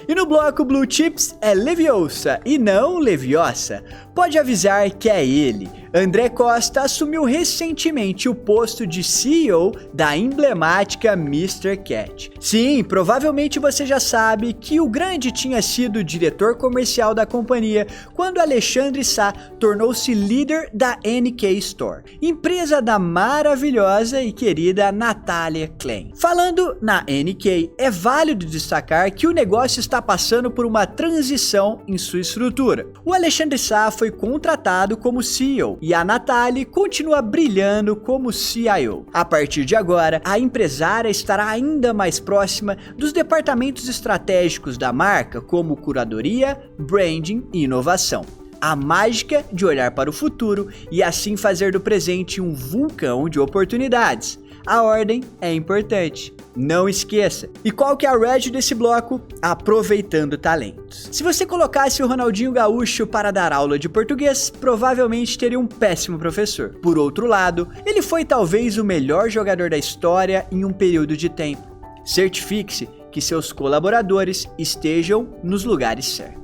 E no bloco Blue Chips é Leviosa e não Leviosa. Pode avisar que é ele. André Costa assumiu recentemente o posto de CEO da emblemática Mr. Cat. Sim, provavelmente você já sabe que o grande tinha sido diretor comercial da companhia quando Alexandre Sá tornou-se líder da NK Store, empresa da maravilhosa e querida Natalie Klein. Falando na NK, é válido destacar que o negócio está passando por uma transição em sua estrutura. O Alexandre Sá foi contratado como CEO e a Natalie continua brilhando como CIO. A partir de agora, a empresária estará ainda mais próxima dos departamentos estratégicos da marca, como curadoria, branding e inovação. A mágica de olhar para o futuro e assim fazer do presente um vulcão de oportunidades. A ordem é importante, não esqueça. E qual que é a reg desse bloco? Aproveitando talentos. Se você colocasse o Ronaldinho Gaúcho para dar aula de português, provavelmente teria um péssimo professor. Por outro lado, ele foi talvez o melhor jogador da história em um período de tempo. Certifique-se que seus colaboradores estejam nos lugares certos.